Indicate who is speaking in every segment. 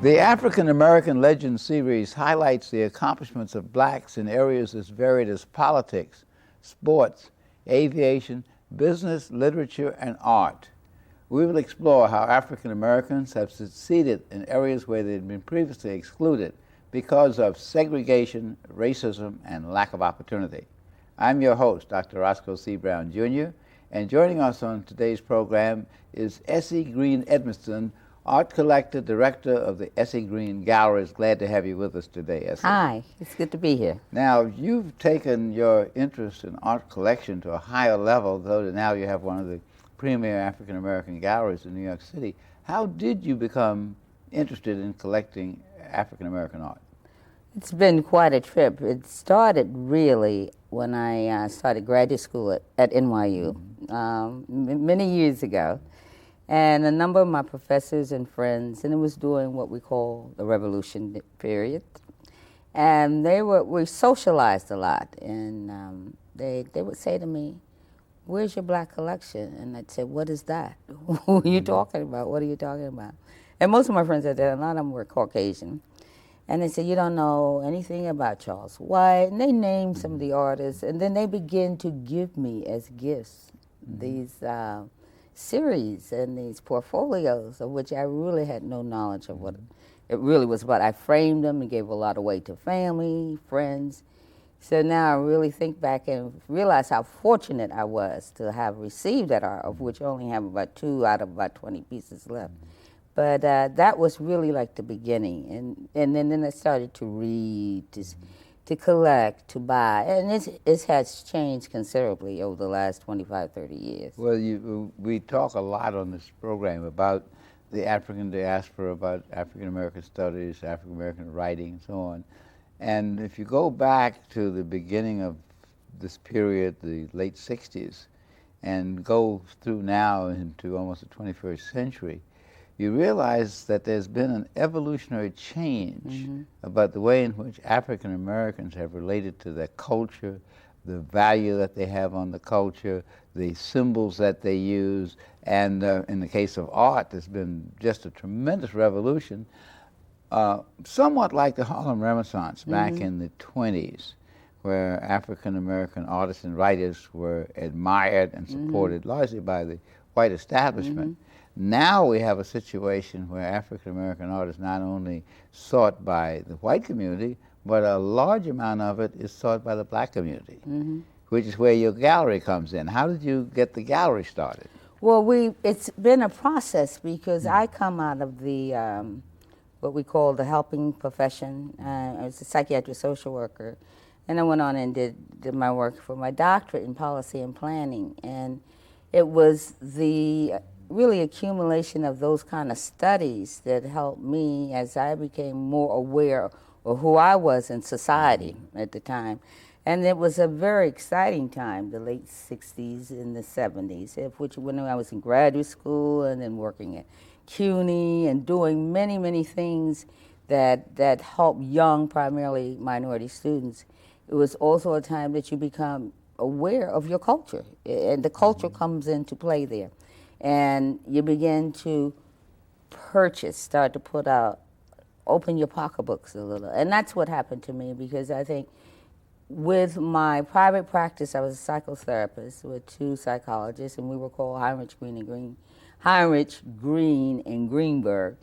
Speaker 1: The African American Legend series highlights the accomplishments of blacks in areas as varied as politics, sports, aviation, business, literature, and art. We will explore how African Americans have succeeded in areas where they had been previously excluded because of segregation, racism, and lack of opportunity. I'm your host, Dr. Roscoe C. Brown, Jr., and joining us on today's program is Essie Green Edminston, Art Collector, Director of the Essie Green Galleries. Glad to have you with us today, Essie.
Speaker 2: Hi, it's good to be here.
Speaker 1: Now, you've taken your interest in art collection to a higher level, though now you have one of the premier African American galleries in New York City. How did you become interested in collecting African American art?
Speaker 2: It's been quite a trip. It started really when I started graduate school at NYU many years ago. And a number of my professors and friends, and it was during what we call the Revolution period, and we socialized a lot, and they would say to me, "Where's your black collection?" And I'd say, "What is that? Who are you talking about? What are you talking about?" And most of my friends said that, a lot of them were Caucasian. And they said, "You don't know anything about Charles White." And they named some of the artists, and then they began to give me as gifts these series and these portfolios, of which I really had no knowledge of what it really was about. I framed them and gave a lot away to family, friends. So now I really think back and realize how fortunate I was to have received that art, of which I only have about 2 out of about 20 pieces left. But that was really like the beginning. And then I started to read, to collect, to buy. And it has changed considerably over the last 25, 30 years.
Speaker 1: Well, we talk a lot on this program about the African diaspora, about African American studies, African American writing, and so on. And if you go back to the beginning of this period, the late 60s, and go through now into almost the 21st century, you realize that there's been an evolutionary change about the way in which African Americans have related to their culture, the value that they have on the culture, the symbols that they use, and in the case of art, there's been just a tremendous revolution, somewhat like the Harlem Renaissance back in the 20s, where African American artists and writers were admired and supported largely by the white establishment. Now we have a situation where African American art is not only sought by the white community, but a large amount of it is sought by the black community, which is where your gallery comes in. How did you get the gallery started?
Speaker 2: Well, it's been a process because I come out of the what we call the helping profession. I was a psychiatric social worker, and I went on and did my work for my doctorate in policy and planning. And it was the really accumulation of those kind of studies that helped me as I became more aware of who I was in society at the time. And it was a very exciting time, the late 60s and the 70s, which when I was in graduate school and then working at CUNY and doing many, many things that help young, primarily minority students. It was also a time that you become aware of your culture, and the culture comes into play there. And you begin to purchase, start to put out, open your pocketbooks a little. And that's what happened to me, because I think with my private practice, I was a psychotherapist with 2 psychologists, and we were called Heinrich Green and Greenberg.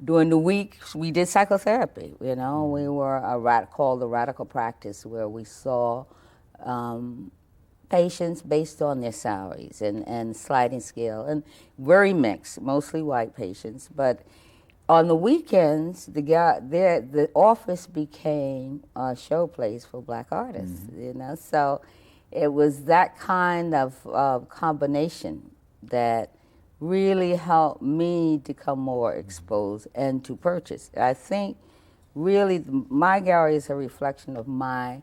Speaker 2: During the week, we did psychotherapy. You know, we were called the radical practice, where we saw patients based on their salaries and sliding scale, and very mixed, mostly white patients. But on the weekends, the office became a showplace for black artists. You know, so it was that kind of combination that really helped me to become more exposed and to purchase. I think really my gallery is a reflection of my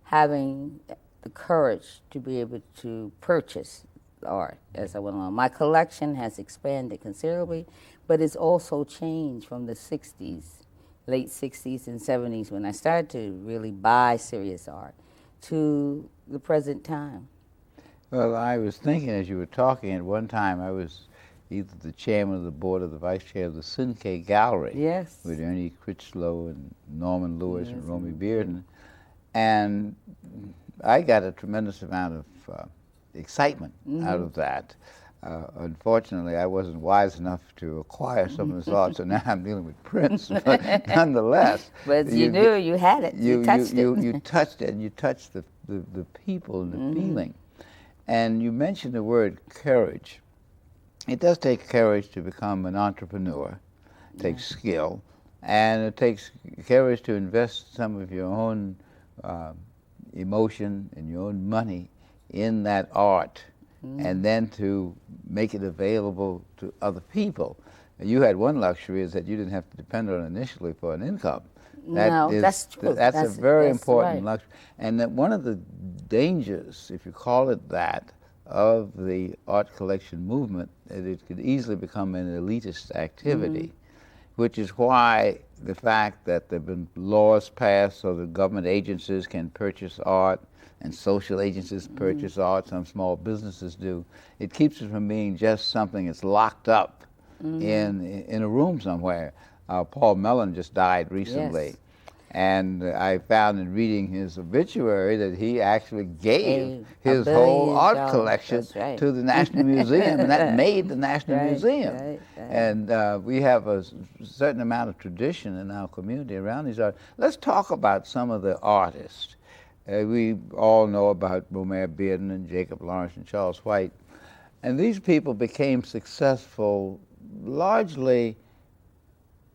Speaker 2: having the courage to be able to purchase art as I went along. My collection has expanded considerably, but it's also changed from the 60s, late 60s and 70s, when I started to really buy serious art, to the present time.
Speaker 1: Well, I was thinking as you were talking, at one time I was either the chairman of the board or the vice chair of the CUNY Gallery.
Speaker 2: Yes.
Speaker 1: With Ernie Critchlow and Norman Lewis
Speaker 2: Yes,
Speaker 1: and Romy Bearden. And I got a tremendous amount of excitement out of that. Unfortunately, I wasn't wise enough to acquire some of his art, so now I'm dealing with prints. But nonetheless,
Speaker 2: But you knew you had it. You touched it.
Speaker 1: You touched it, and you touched the people and the feeling. And you mentioned the word courage. It does take courage to become an entrepreneur. It takes skill, and it takes courage to invest some of your own emotion and your own money in that art, and then to make it available to other people. You had one luxury, is that you didn't have to depend on it initially for an income.
Speaker 2: That's true.
Speaker 1: That's a very important
Speaker 2: right.
Speaker 1: luxury. And that one of the dangers, if you call it that, of the art collection movement, that it could easily become an elitist activity, which is why the fact that there have been laws passed so that government agencies can purchase art and social agencies purchase art, some small businesses do, it keeps it from being just something that's locked up in a room somewhere. Paul Mellon just died recently.
Speaker 2: Yes.
Speaker 1: And I found in reading his obituary that he actually gave his
Speaker 2: $1
Speaker 1: whole art
Speaker 2: billion.
Speaker 1: collection
Speaker 2: That's right.
Speaker 1: to the National Museum, and that made the National
Speaker 2: Right,
Speaker 1: Museum.
Speaker 2: right.
Speaker 1: And we have a certain amount of tradition in our community around these art. Let's talk about some of the artists. We all know about Romare Bearden and Jacob Lawrence and Charles White. And these people became successful largely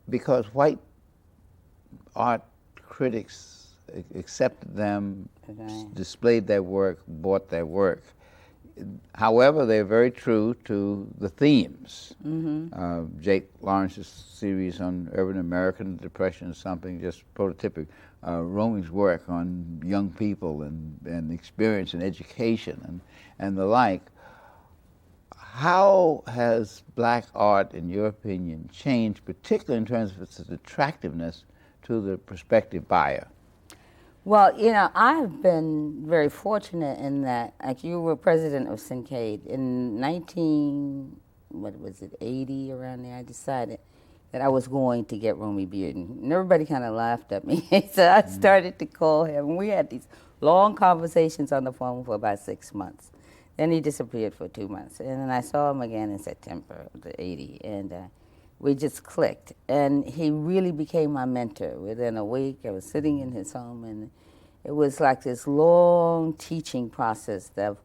Speaker 1: because white art critics accepted them, displayed their work, bought their work. However, they're very true to the themes. Jake Lawrence's series on urban American depression is something just prototypic. Romy's work on young people and experience and education and the like. How has black art, in your opinion, changed, particularly in terms of its attractiveness to the prospective buyer?
Speaker 2: Well, you know, I've been very fortunate in that, like, you were president of Syncade in 80, around there, I decided that I was going to get Romy Bearden. And everybody kind of laughed at me. So I started to call him, and we had these long conversations on the phone for about 6 months. Then he disappeared for 2 months. And then I saw him again in September of the 80, and we just clicked. And he really became my mentor. Within a week, I was sitting in his home, and it was like this long teaching process of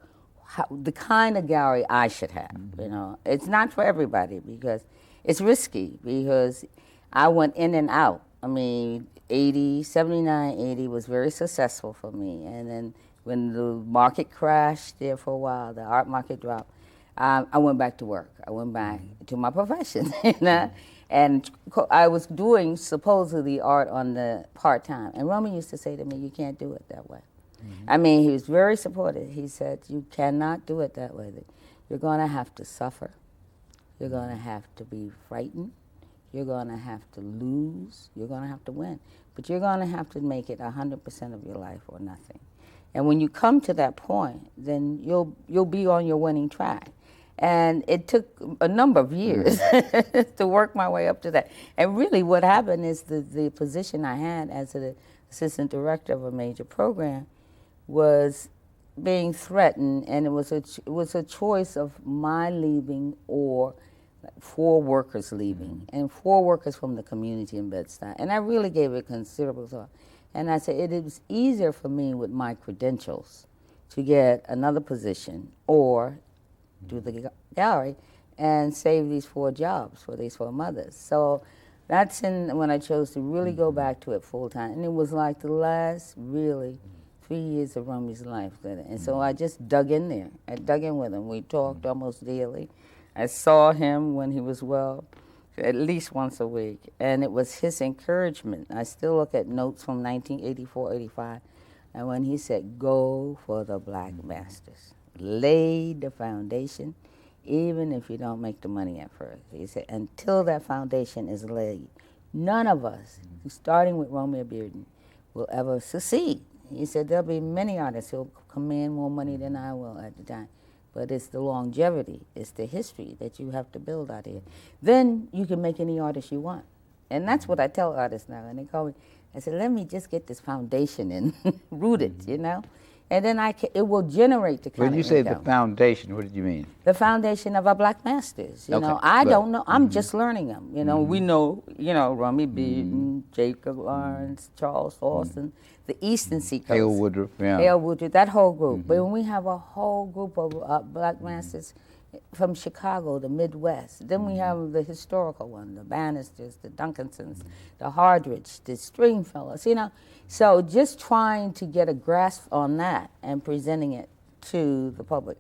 Speaker 2: the kind of gallery I should have. You know, it's not for everybody because it's risky, because I went in and out. I mean, 79, 80 was very successful for me. And then when the market crashed there for a while, the art market dropped, I went back to work. I went back to my profession. You know? And I was doing supposedly art on the part-time. And Romy used to say to me, you can't do it that way. I mean, he was very supportive. He said, you cannot do it that way. You're going to have to suffer. You're going to have to be frightened. You're going to have to lose. You're going to have to win. But you're going to have to make it 100% of your life or nothing. And when you come to that point, then you'll be on your winning track. And it took a number of years to work my way up to that. And really what happened is the position I had as an assistant director of a major program was being threatened, and it was a choice of my leaving or 4 workers leaving, and 4 workers from the community in Bed-Stuy. And I really gave it considerable thought. And I said it was easier for me with my credentials to get another position or do the gallery and save these 4 jobs for these 4 mothers. So that's when I chose to really go back to it full time. And it was like the last really 3 years of Romy's life. And so I just dug in there. I dug in with him. We talked almost daily. I saw him when he was well, at least once a week. And it was his encouragement. I still look at notes from 1984, 85. And when he said, go for the black masters. Lay the foundation, even if you don't make the money at first. He said, until that foundation is laid, none of us, starting with Romare Bearden, will ever succeed. He said, there'll be many artists who'll command more money than I will at the time, but it's the longevity, it's the history that you have to build out here. Then you can make any artist you want. And that's what I tell artists now. And they call me, I said, let me just get this foundation in, rooted, you know? And then it will generate the kind
Speaker 1: When
Speaker 2: of
Speaker 1: you say the
Speaker 2: income.
Speaker 1: foundation, what did you mean?
Speaker 2: The foundation of our black masters, you
Speaker 1: Okay,
Speaker 2: know. I
Speaker 1: good.
Speaker 2: don't know, I'm just learning them, you know. We know, you know, Rummy Bearden, Jacob Lawrence, Charles Lawson, the Eastern Seacoast.
Speaker 1: Hale Woodruff, yeah.
Speaker 2: Hale Woodruff, that whole group. But when we have a whole group of black masters from Chicago, the Midwest, then we have the historical one, the Bannisters, the Duncansons, the Hardridge, the Stringfellows, you know. So just trying to get a grasp on that and presenting it to the public,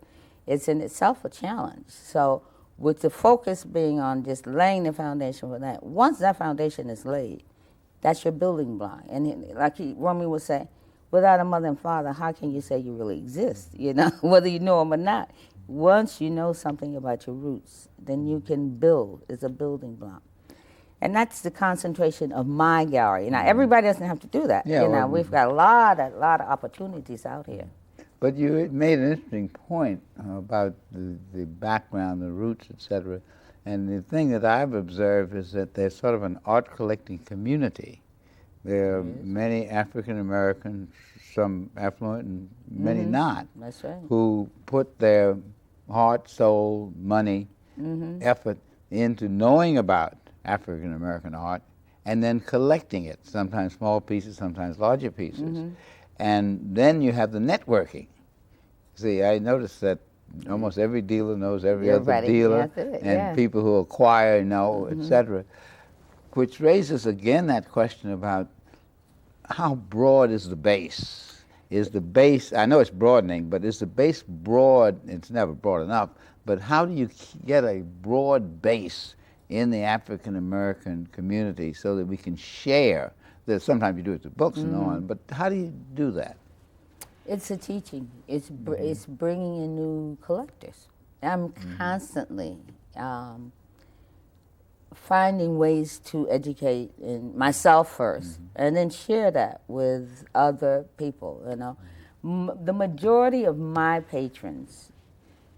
Speaker 2: it's in itself a challenge. So with the focus being on just laying the foundation for that, once that foundation is laid, that's your building block. And like Romy would say, without a mother and father, how can you say you really exist, you know, whether you know them or not? Once you know something about your roots, then you can build. It's a building block. And that's the concentration of my gallery. Now, everybody doesn't have to do that.
Speaker 1: Yeah,
Speaker 2: you know,
Speaker 1: well,
Speaker 2: we've got a lot of opportunities out here.
Speaker 1: But you made an interesting point about the background, the roots, etc. And the thing that I've observed is that there's sort of an art collecting community. There are many African Americans, some affluent and many not,
Speaker 2: That's right.
Speaker 1: who put their heart, soul, money, effort into knowing about African American art and then collecting it, sometimes small pieces, sometimes larger pieces. And then you have the networking. See, I noticed that almost every dealer knows every other dealer, and people who acquire know, etc. Which raises again that question about how broad is the base? Is the base, I know it's broadening, but is the base broad? It's never broad enough, but how do you get a broad base in the African American community so that we can share? That sometimes you do it through books and on, but how do you do that?
Speaker 2: It's a teaching. It's bringing in new collectors. I'm constantly finding ways to educate myself first, and then share that with other people. You know, the majority of my patrons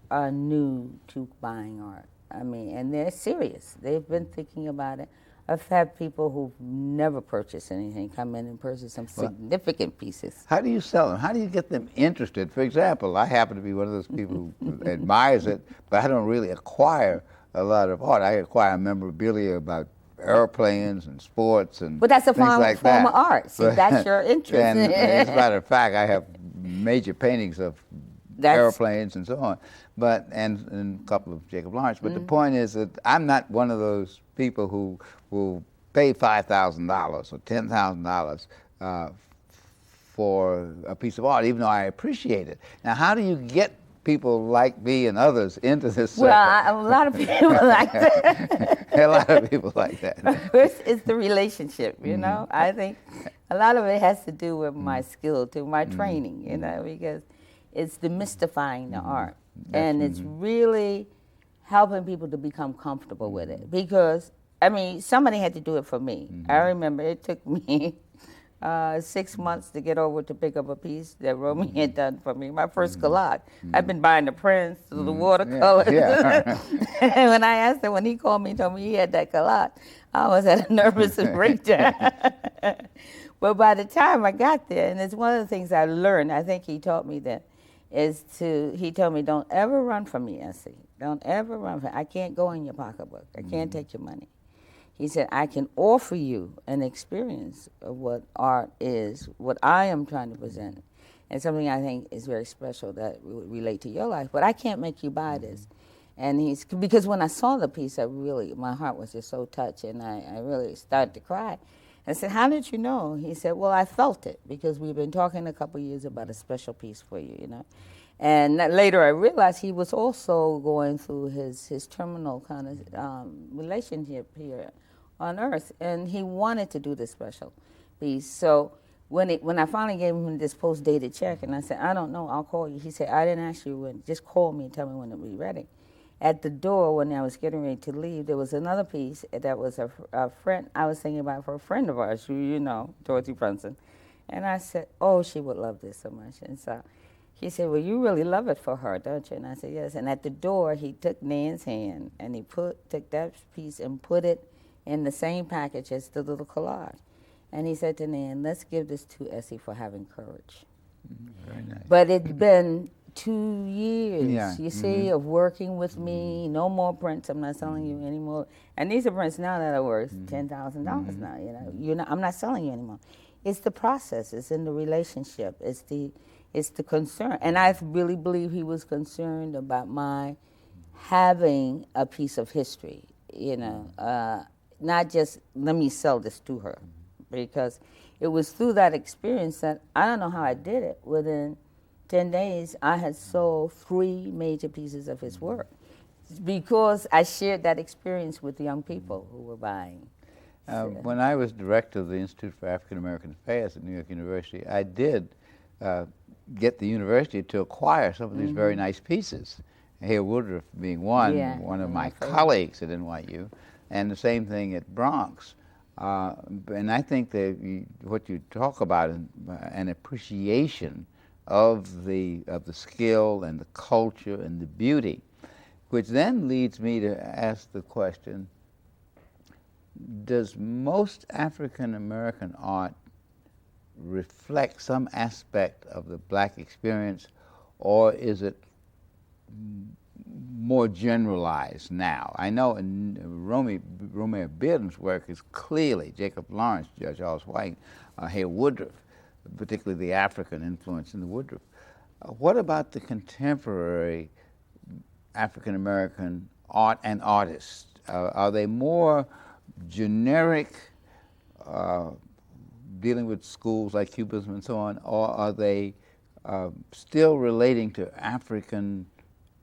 Speaker 2: are new to buying art. I mean, and they're serious. They've been thinking about it. I've had people who've never purchased anything come in and purchase some significant pieces.
Speaker 1: How do you sell them? How do you get them interested? For example, I happen to be one of those people who admires it, but I don't really acquire a lot of art. I acquire memorabilia about airplanes and sports and
Speaker 2: but that's a
Speaker 1: things
Speaker 2: form,
Speaker 1: like
Speaker 2: form
Speaker 1: that.
Speaker 2: of art. See, that's your interest.
Speaker 1: And as a matter of fact, I have major paintings of airplanes and so on, but and a couple of Jacob Lawrence. But the point is that I'm not one of those people who will pay $5,000 or $10,000 for a piece of art, even though I appreciate it. Now, how do you get people like me and others into this?
Speaker 2: Well, a lot of people like that.
Speaker 1: A lot of people like that.
Speaker 2: First, it's the relationship, you know. I think a lot of it has to do with my skill, to my training, you know, because it's demystifying the art. And it's really helping people to become comfortable with it. Because, I mean, somebody had to do it for me. I remember it took me 6 months to get over to pick up a piece that Romy had done for me, my first collage. I've been buying the prints, the watercolors. And when I asked him, when he called me and told me he had that collage, I was at a nervous breakdown. But by the time I got there, and it's one of the things I learned, I think he taught me that, he told me, don't ever run from me, Essie. Don't ever run from me. I can't go in your pocketbook. I can't take your money. He said, I can offer you an experience of what art is, what I am trying to present, and something I think is very special that will relate to your life, but I can't make you buy this. And because when I saw the piece, my heart was just so touched, and I really started to cry. I said, how did you know? He said, well, I felt it, because we've been talking a couple of years about a special piece for you, you know. And later I realized he was also going through his terminal kind of relationship here on Earth, and he wanted to do this special piece. So when I finally gave him this post-dated check, and I said, I don't know, I'll call you. He said, I didn't ask you when, just call me and tell me when it'll be ready. At the door, when I was getting ready to leave, there was another piece that was a friend, I was thinking about for a friend of ours, who you know, Dorothy Brunson. And I said, oh, she would love this so much. And so He said, well, you really love it for her, don't you? And I said, yes. And at the door, he took Nan's hand and he took that piece and put it in the same package as the little collage. And he said to Nan, let's give this to Essie for having courage.
Speaker 1: Very nice.
Speaker 2: But it's been 2 years,
Speaker 1: Yeah.
Speaker 2: you see, of working with me. No more prints. I'm not selling you anymore. And these are prints now that are worth $10,000 now. You know, I'm not selling you anymore. It's the process. It's in the relationship. It's the concern. And I really believe he was concerned about my having a piece of history. You know, not just let me sell this to her, because it was through that experience that I don't know how I did it. Within 10 days, I had sold 3 major pieces of his work because I shared that experience with the young people who were buying.
Speaker 1: When I was director of the Institute for African American Affairs at New York University, I did get the university to acquire some of these very nice pieces. Hale Woodruff being one of my colleagues at NYU, and the same thing at Bronx. And I think that what you talk about, an appreciation of the skill and the culture and the beauty, which then leads me to ask the question, does most African American art reflect some aspect of the black experience, or is it more generalized now? I know in Romeo Bearden's work is clearly Jacob Lawrence, Charles White, Hale Woodruff, particularly the African influence in the Woodruff. What about the contemporary African American art and artists? Are they more generic, dealing with schools like Cubism and so on, or are they still relating to African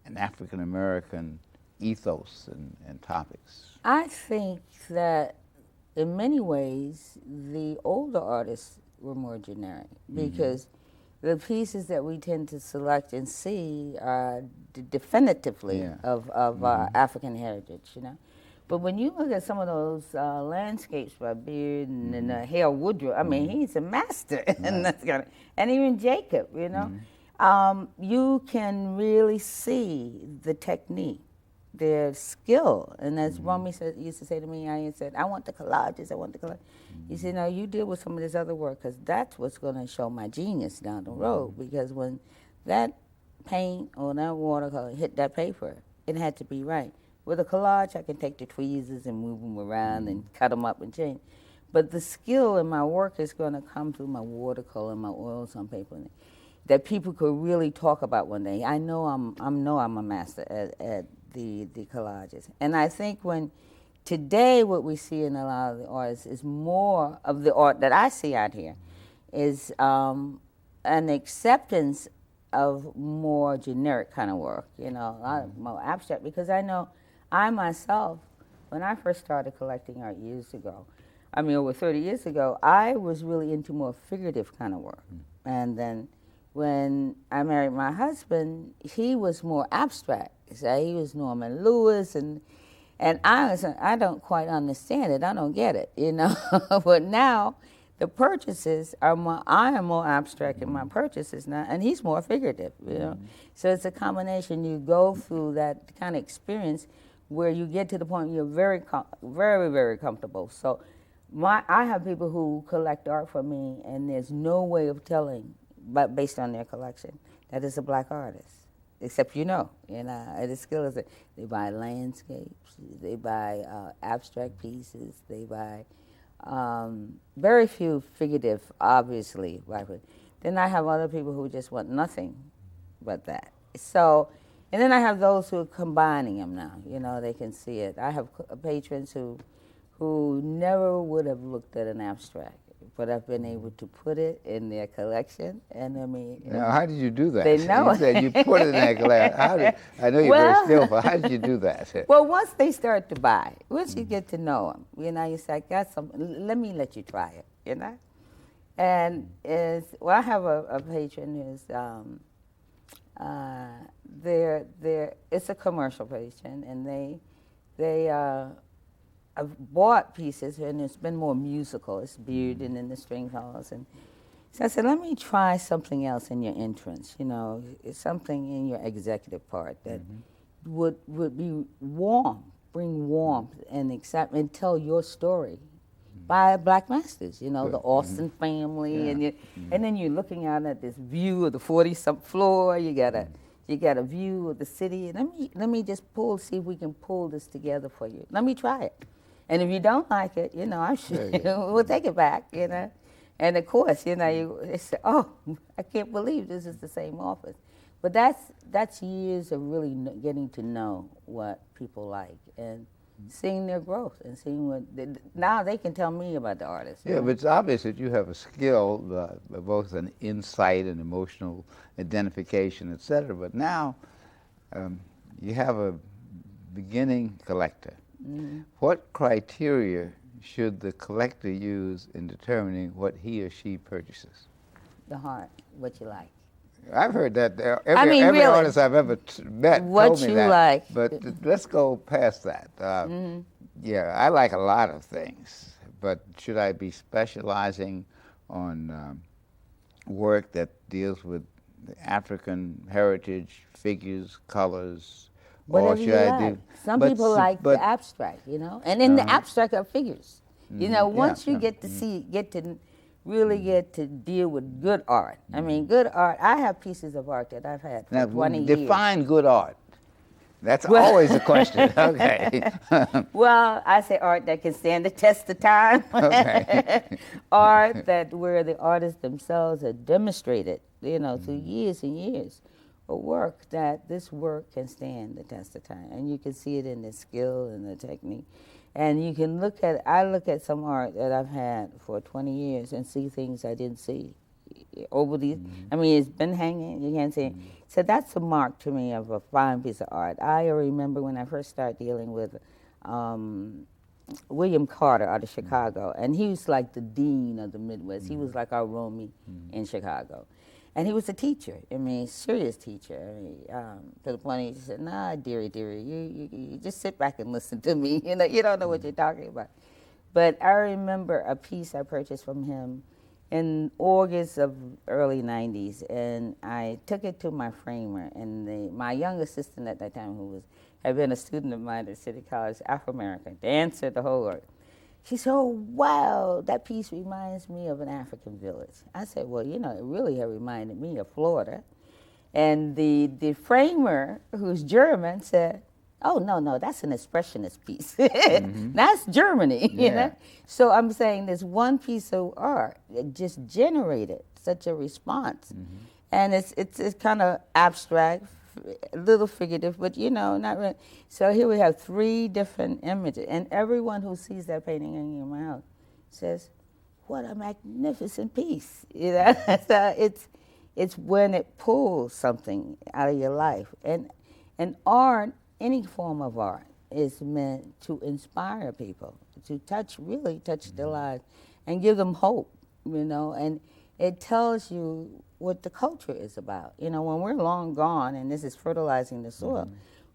Speaker 1: and African American ethos and topics?
Speaker 2: I think that in many ways, the older artists were more generic because the pieces that we tend to select and see are definitively of African heritage, you know. But when you look at some of those landscapes by Bearden and Hale Woodruff, I mean, he's a master in that kind of, and even Jacob, you know, you can really see the technique, their skill. And as Romy used to say to me, I said, I want the collages, I want the collages. He said, no, you deal with some of this other work because that's what's going to show my genius down the road. Because when that paint or that watercolor hit that paper, it had to be right. With a collage, I can take the tweezers and move them around and cut them up and change. But the skill in my work is going to come through my watercolor and my oils on paper that people could really talk about one day. I know I'm a master at the collages. And I think when today what we see in a lot of the artists is more of the art that I see out here is an acceptance of more generic kind of work, you know, a lot more abstract, because I know I myself, when I first started collecting art years ago, I mean over 30 years ago, I was really into more figurative kind of work. And then when I married my husband, he was more abstract. So he was Norman Lewis, and I don't quite understand it. I don't get it, you know. But now the purchases are more, I am more abstract in my purchases now, and he's more figurative, you know. So it's a combination. You go through that kind of experience where you get to the point where you're very, very comfortable. So I have people who collect art for me, and there's no way of telling, but based on their collection, that it's a black artist. Except you know, the skill is that they buy landscapes, they buy abstract pieces, they buy very few figurative, obviously. Then I have other people who just want nothing but that. So, and then I have those who are combining them now. You know, they can see it. I have patrons who never would have looked at an abstract, but I've been able to put it in their collection. And I mean,
Speaker 1: now, how did you do that?
Speaker 2: They know.
Speaker 1: You said you put it in their collection. I know you're very skillful. How did you do that?
Speaker 2: Well, once they start to buy, once you get to know them, you know, you say, I got some, let you try it, you know? And I have a patron who's, it's a commercial patron, and they have bought pieces, and it's been more musical. It's Bearden and the Stringfellows, and So I said, let me try something else in your entrance, it's something in your executive part that would be warm, bring warmth and excitement, and tell your story by black masters, the Austin family,
Speaker 1: Yeah.
Speaker 2: and then you're looking out at this view of the 40-something floor. You got a view of the city. Let me just see if we can pull this together for you. Let me try it, and if you don't like it, I'm sure we'll take it back, And of course, they say, oh, I can't believe this is the same office. But that's years of really getting to know what people like and seeing their growth and seeing now they can tell me about the artist.
Speaker 1: Yeah, but it's obvious that you have a skill, both an insight and emotional identification, etc. But now you have a beginning collector. What criteria should the collector use in determining what he or she purchases?
Speaker 2: The heart, what you like.
Speaker 1: I've heard that. Every
Speaker 2: really,
Speaker 1: artist I've ever met told me that.
Speaker 2: Like.
Speaker 1: But let's go past that. Yeah, I like a lot of things, but should I be specializing on work that deals with African heritage, figures, colors?
Speaker 2: Whatever
Speaker 1: or should
Speaker 2: you
Speaker 1: I
Speaker 2: like.
Speaker 1: do?
Speaker 2: Some people like the abstract, and in the abstract are figures. Once you get to really get to deal with good art. I mean, good art. I have pieces of art that I've had for 20 years.
Speaker 1: Define good art. That's always a question. Okay.
Speaker 2: Well, I say art that can stand the test of time.
Speaker 1: Okay.
Speaker 2: Art that where the artists themselves have demonstrated, through years and years of work, that this work can stand the test of time. And you can see it in the skill and the technique. And you can I look at some art that I've had for 20 years and see things I didn't see over these. I mean, it's been hanging, you can't see it. So that's a mark to me of a fine piece of art. I remember when I first started dealing with William Carter out of Chicago, and he was like the dean of the Midwest. He was like our Romy in Chicago. And he was a teacher, serious teacher. To the point he said, nah, dearie, you just sit back and listen to me. You don't know what you're talking about. But I remember a piece I purchased from him in August of early 90s, and I took it to my framer, and my young assistant at that time, who had been a student of mine at City College, Afro-American, dancer, the whole work. She said, oh, wow, that piece reminds me of an African village. I said, well, it really had reminded me of Florida. And the framer, who's German, said, oh, no, that's an expressionist piece. That's Germany, So I'm saying this one piece of art that just generated such a response. And it's kind of abstract, a little figurative, but not really. So here we have 3 different images, and everyone who sees that painting in my house says, what a magnificent piece. So it's when it pulls something out of your life. And art, any form of art, is meant to inspire people, to really touch their lives and give them hope, and it tells you what the culture is about. When we're long gone and this is fertilizing the soil,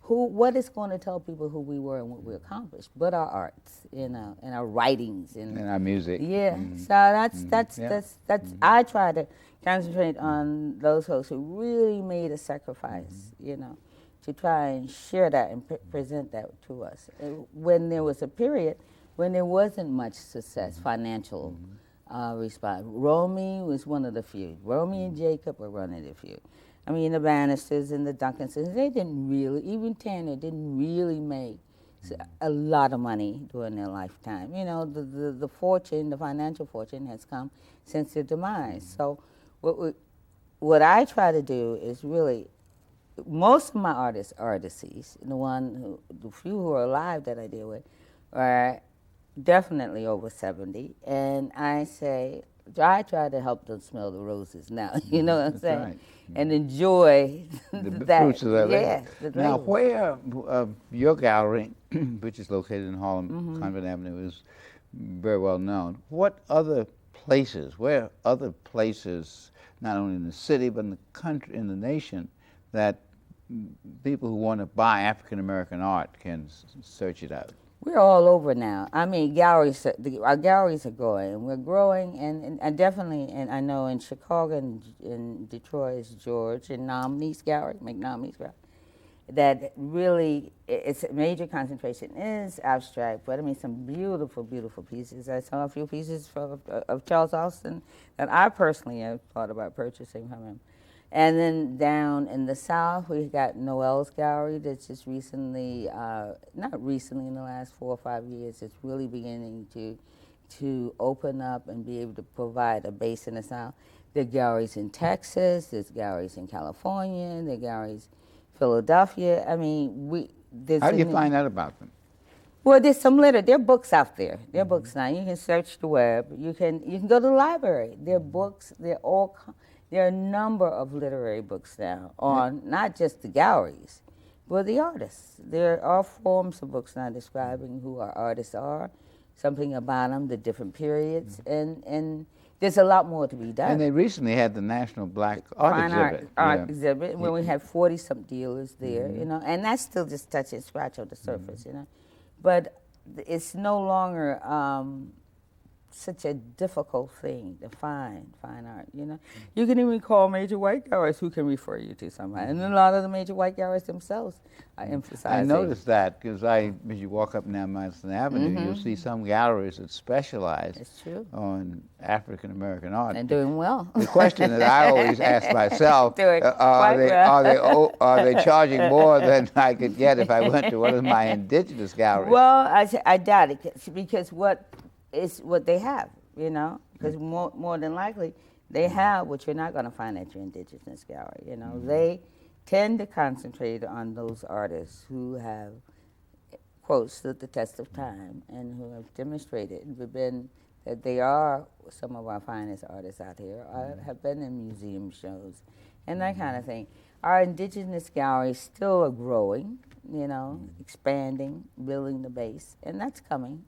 Speaker 2: what is going to tell people who we were and what we accomplished? But our arts, and our writings and
Speaker 1: our music.
Speaker 2: Yeah. So that's I try to concentrate on those folks who really made a sacrifice, to try and share that and present that to us. When there was a period when there wasn't much success, financial response. Romy was one of the few. Romy and Jacob were one of the few. The Bannisters and the Duncansons, they didn't really, even Tanner didn't really make a lot of money during their lifetime. The fortune, the financial fortune has come since their demise. So what I try to do is really, most of my artists are deceased. The few who are alive that I deal with are definitely over 70, and I try to help them smell the roses now, you know what I'm saying?
Speaker 1: Right.
Speaker 2: And enjoy
Speaker 1: the
Speaker 2: that.
Speaker 1: fruits of that labor.
Speaker 2: Yeah.
Speaker 1: Now, where your gallery, which is located in Harlem, Convent Avenue, is very well known. Where other places, not only in the city, but in the country, in the nation, that people who want to buy African American art can search it out?
Speaker 2: We're all over now. I mean, galleries. Our galleries are growing. We're growing, and definitely, and I know in Chicago and in Detroit is George and Nominee's Gallery, McNominey's Gallery. That really, it's a major concentration is abstract, but I mean some beautiful, beautiful pieces. I saw a few pieces of Charles Austin that I personally have thought about purchasing from him. And then down in the South, we got Noel's Gallery that's just recently, not recently, in the last 4 or 5 years, it's really beginning to open up and be able to provide a base in the South. There are galleries in Texas, there's galleries in California, there are galleries Philadelphia. I mean, there's.
Speaker 1: How do you find out about them?
Speaker 2: Well, there's some there are books out there. There are books now. You can search the web. You can go to the library. There are books. There are a number of literary books now on not just the galleries, but the artists. There are forms of books now describing who our artists are, something about them, the different periods, and there's a lot more to be done.
Speaker 1: And they recently had the National Black Art Exhibit.
Speaker 2: Art exhibit, where we had 40-some dealers there, you know, and that's still just touch and scratch on the surface, you know. But it's no longer such a difficult thing to find fine art, you know. You can even call major white galleries who can refer you to somebody. And a lot of the major white galleries themselves are emphasizing.
Speaker 1: I noticed that because as you walk up and down Madison Avenue, you'll see some galleries that specialize on African American art.
Speaker 2: And doing well.
Speaker 1: The question that I always ask myself, are they charging more than I could get if I went to one of my indigenous galleries?
Speaker 2: Well, I doubt it, because what they have, you know, because more than likely they have what you're not going to find at your indigenous gallery, you know. They tend to concentrate on those artists who have, quote, stood the test of time and who have demonstrated that they are some of our finest artists out here, have been in museum shows and that kind of thing. Our indigenous galleries still are growing, you know, expanding, building the base, and that's coming.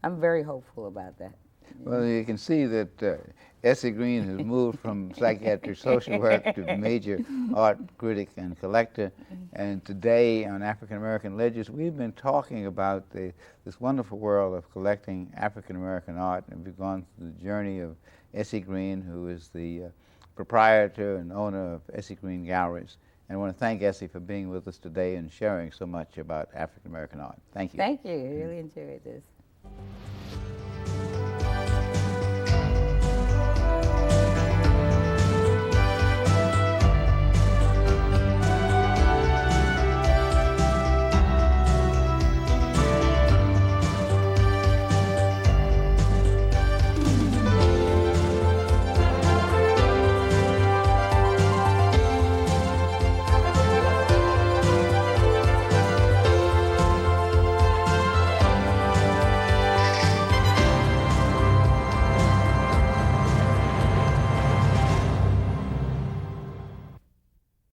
Speaker 2: I'm very hopeful about that.
Speaker 1: Well, you can see that Essie Green has moved from psychiatric social work to major art critic and collector. And today on African American Ledgers, we've been talking about this wonderful world of collecting African American art. And we've gone through the journey of Essie Green, who is the proprietor and owner of Essie Green Galleries. And I want to thank Essie for being with us today and sharing so much about African American art. Thank you.
Speaker 2: Thank you. I really enjoyed this.